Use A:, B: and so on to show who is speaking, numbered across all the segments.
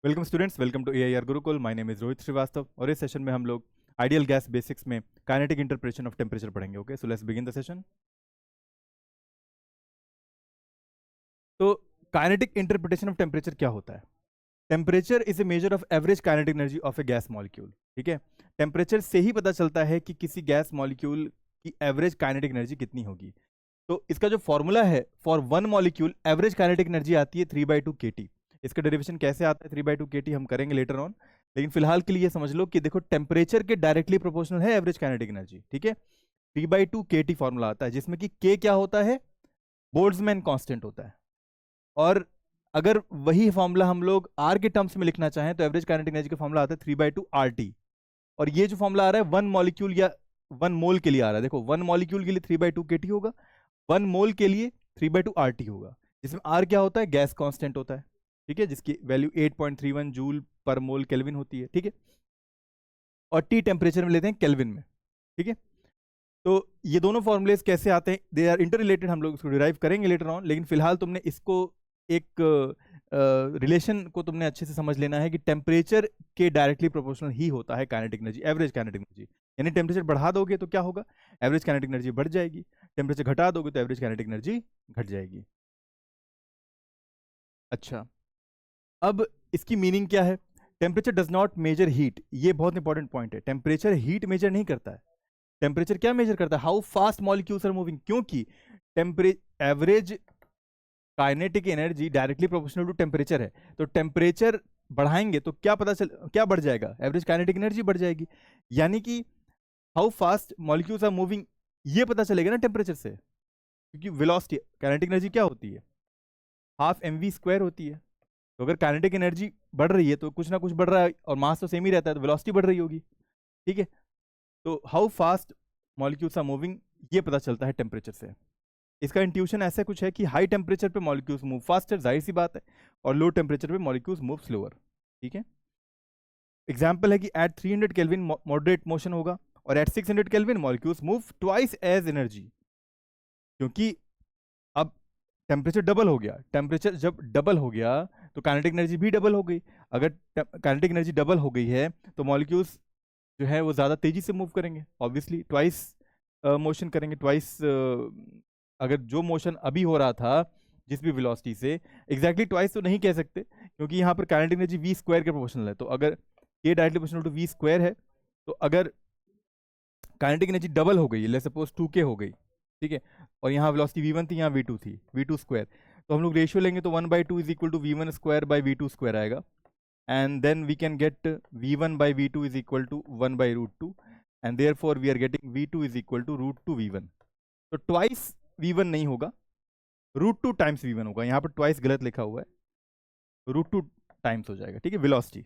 A: Welcome students, welcome to AIR Gurukul. My name is Rohit Shrivastava और इस session में हम लोग आइडियल गैस बेसिक्स में काइनेटिक इंटरप्रिटेशन ऑफ टेम्परेचर पढ़ेंगे। Okay, so let's begin the session. तो काइनेटिक इंटरप्रिटेशन ऑफ टेम्परेचर क्या होता है? Temperature is a measure of average kinetic energy of a gas molecule. ठीक है, टेम्परेचर से ही पता चलता है कि किसी गैस मॉलिक्यूल की एवरेज काइनेटिक एनर्जी कितनी होगी। तो इसका जो फॉर्मूला है for one molecule average kinetic energy आती है 3/2 kT। इसका डेरिवेशन कैसे आता है 3/2 kT हम करेंगे लेटर ऑन, लेकिन फिलहाल के लिए समझ लो कि देखो टेम्परेचर के डायरेक्टली प्रोपोर्शनल है एवरेज काइनेटिक एनर्जी। ठीक है, 3/2 kT फॉर्मूला आता है जिसमें कि K क्या होता है, बोल्ट्जमैन कांस्टेंट होता है। और अगर वही फॉर्मूला हम लोग R के टर्म्स में लिखना चाहें तो एवरेज काइनेटिक एनर्जी का फॉर्मूला आता है 3/2 RT। और ये जो फॉर्मूला आ रहा है वन मॉलिक्यूल या वन मोल के लिए आ रहा है। देखो वन मॉलिक्यूल के लिए 3/2 kT होगा, वन मोल के लिए 3/2 RT होगा, जिसमें R क्या होता है, गैस कांस्टेंट होता है। ठीक है, जिसकी वैल्यू 8.31 जूल पर मोल केल्विन होती है। ठीक है, और T टेम्परेचर में लेते हैं केल्विन में। ठीक है, तो ये दोनों फॉर्मूलेस कैसे आते हैं, दे आर इंटर रिलेटेड, हम लोग इसको डिराइव करेंगे लेटर ऑन, लेकिन फिलहाल तुमने इसको एक रिलेशन को तुमने अच्छे से समझ लेना है कि टेम्परेचर के डायरेक्टली प्रोपोर्शनल ही होता है kinetic energy, average kinetic energy. यानी टेम्परेचर बढ़ा दोगे तो क्या होगा, एवरेज काइनेटिक एनर्जी बढ़ जाएगी, टेम्परेचर घटा दोगे तो एवरेज काइनेटिक एनर्जी घट जाएगी। अच्छा, अब इसकी मीनिंग क्या है? Temperature does not measure heat, ये बहुत इंपॉर्टेंट पॉइंट है। टेम्परेचर हीट मेजर नहीं करता है। टेम्परेचर क्या मेजर करता है, how fast molecules are moving, क्योंकि temperature average kinetic energy directly proportional to temperature है। तो टेम्परेचर बढ़ाएंगे तो क्या पता चल, क्या बढ़ जाएगा, एवरेज काइनेटिक एनर्जी बढ़ जाएगी। यानी कि how fast molecules are moving ये पता चलेगा ना टेम्परेचर से, क्योंकि वेलोसिटी काइनेटिक एनर्जी क्या होती है, हाफ mv² होती है। तो अगर काइनेटिक एनर्जी बढ़ रही है तो कुछ ना कुछ बढ़ रहा है, और मास तो सेम ही रहता है तो वेलोसिटी बढ़ रही होगी। ठीक है, तो how fast molecules are moving ये पता चलता है टेम्परेचर से। इसका इंट्यूशन ऐसा कुछ है कि हाई टेम्परेचर पे मॉलिक्यूल्स मूव फास्टर, जाहिर सी बात है, और लो टेम्परेचर पे मॉलिक्यूल्स मूव स्लोअर। ठीक है, एग्जाम्पल है कि एट 300 केल्विन मॉडरेट मोशन होगा, और at 600 kelvin molecules move twice as energy, क्योंकि अब टेम्परेचर डबल हो गया। टेम्परेचर जब डबल हो गया तो काइनेटिक एनर्जी भी डबल हो गई। अगर काइनेटिक एनर्जी डबल हो गई है तो मॉलिक्यूल्स जो है वो ज़्यादा तेजी से मूव करेंगे, ऑब्वियसली ट्वाइस मोशन करेंगे, ट्वाइस। अगर जो मोशन अभी हो रहा था जिस भी वेलोसिटी से, एग्जैक्टली ट्वाइस तो नहीं कह सकते, क्योंकि यहाँ पर काइनेटिक एनर्जी v² के प्रोपोर्शनल है। तो अगर k directly proportional to v² है, तो अगर काइनेटिक एनर्जी डबल हो गई, लेट्स सपोज 2k हो गई, ठीक है, और यहाँ वेलोसिटी v1 थी, यहाँ v2 थी, v2², तो हम लोग रेशियो लेंगे तो 1/2 is equal to v1² by v2² आएगा, and then we can get v1 by v2 is equal to 1 by root 2, and therefore we are getting v2 is equal to root 2 v1। तो twice v1 नहीं होगा, root 2 times v1 होगा। यहाँ पर twice गलत लिखा हुआ है, root 2 टाइम्स हो जाएगा। ठीक है, वेलोसिटी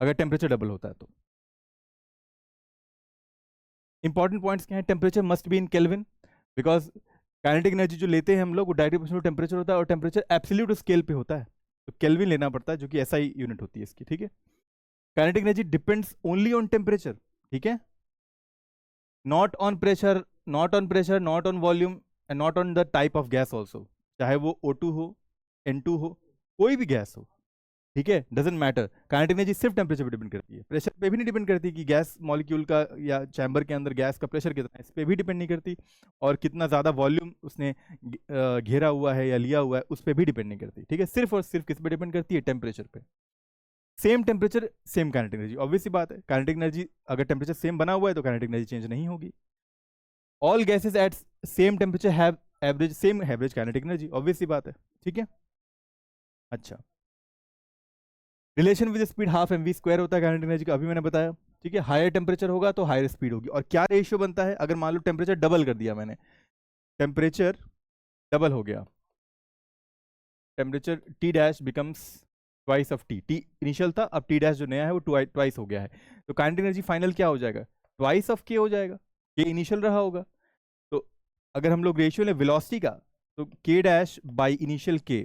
A: अगर टेम्परेचर डबल होता है तो। इंपॉर्टेंट पॉइंट्स क्या है, temperature must be in kelvin, because kinetic energy जो लेते हैं हम लोग वो डायरेक्टली प्रोपोर्शनल टेम्परेचर होता है, और टेम्परेचर एब्सोल्यूट स्केल पे होता है, तो केल्विन लेना पड़ता है, जो कि SI यूनिट होती है इसकी। ठीक है, kinetic energy depends only on temperature. ठीक है, not on pressure, not on pressure, not on volume, and not on the type of gas also, चाहे वो O2 हो, N2 हो, कोई भी गैस हो। ठीक है, डजेंट मैटर, काइनेटिक एनर्जी सिर्फ टेम्परेचर पे डिपेंड करती है, प्रेशर पे भी नहीं डिपेंड करती कि गैस मॉलिक्यूल का या चैम्बर के अंदर गैस का प्रेशर कितना है, इस पे भी डिपेंड नहीं करती, और कितना ज़्यादा वॉल्यूम उसने घेरा हुआ है या लिया हुआ है उस पर भी डिपेंड नहीं करती। ठीक है, सिर्फ और सिर्फ किस पे डिपेंड करती है, टेम्परेचर पे। Same temperature same kinetic energy, obvious सी बात है, काइनेटिक एनर्जी अगर टेम्परेचर सेम बना हुआ है तो काइनेटिक एनर्जी चेंज नहीं होगी। All gases at same temperature have average same average kinetic energy, obvious सी बात है। ठीक है, अच्छा, relation with speed half mv² होता है काइनेटिक एनर्जी का, अभी मैंने बताया। ठीक है, हायर टेम्परेचर होगा तो हायर स्पीड होगी। और क्या रेशियो बनता है, अगर मान लो टेम्परेचर डबल कर दिया मैंने, टेम्परेचर डबल हो गया, temperature T' becomes twice of T। Initial था, अब T' जो नया है वो ट्वाइस हो गया है, तो काइनेटिक एनर्जी फाइनल क्या हो जाएगा, ट्वाइस ऑफ K हो जाएगा। K इनिशियल रहा होगा, तो अगर हम लोग रेशियो लें वेलोसिटी का, तो K' by initial K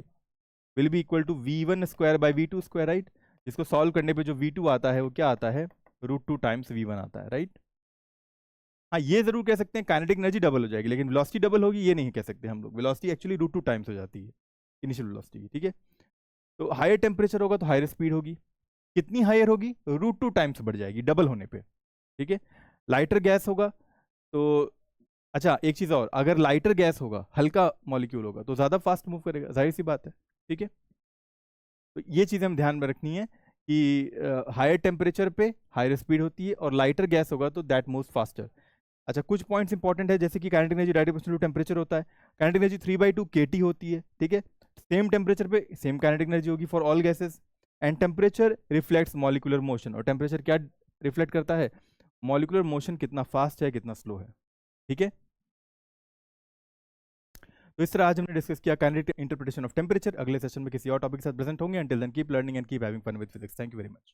A: will be equal to v1² by v2², right. जिसको सॉल्व करने पे जो v2 आता है वो क्या आता है, √2 टाइम्स v1 आता है, राइट। हाँ, ये जरूर कह सकते हैं काइनेटिक एनर्जी डबल हो जाएगी, लेकिन वेलोसिटी डबल होगी ये नहीं कह सकते हम लोग। वेलोसिटी एक्चुअली √2 टाइम्स हो जाती है इनिशियल वेलोसिटी की। ठीक है, तो हायर टेम्परेचर होगा तो हायर स्पीड होगी, कितनी हायर होगी, √2 टाइम्स बढ़ जाएगी डबल होने पे, ठीक है। लाइटर गैस होगा तो, अच्छा एक चीज़ और, अगर लाइटर गैस होगा, हल्का मॉलिक्यूल होगा तो ज़्यादा फास्ट मूव करेगा, जाहिर सी बात है, ठीक है। तो ये चीज़ें हम ध्यान में रखनी है कि हायर टेम्परेचर पे हायर स्पीड होती है, और लाइटर गैस होगा तो दैट मूव्स फास्टर। अच्छा, कुछ पॉइंट्स इंपॉर्टेंट है, जैसे कि kinetic energy direct to temperature होता है, काइनेटिक एनर्जी 3/2 kT होती है, ठीक है। सेम टेम्परेचर पे सेम काइनेटिक एनर्जी होगी for all gases, and temperature reflects molecular motion, और टेम्परेचर क्या रिफ्लेक्ट करता है, मॉलिकुलर मोशन कितना फास्ट है कितना स्लो है, ठीक है। तो इस तरह आज हमने डिस्कस किया काइनेटिक इंटरप्रिटेशन ऑफ टेम्परेचर। अगले सेशन में किसी और टॉपिक के साथ प्रेजेंट होंगे। Until then keep learning and keep having fun with physics. Thank you very much.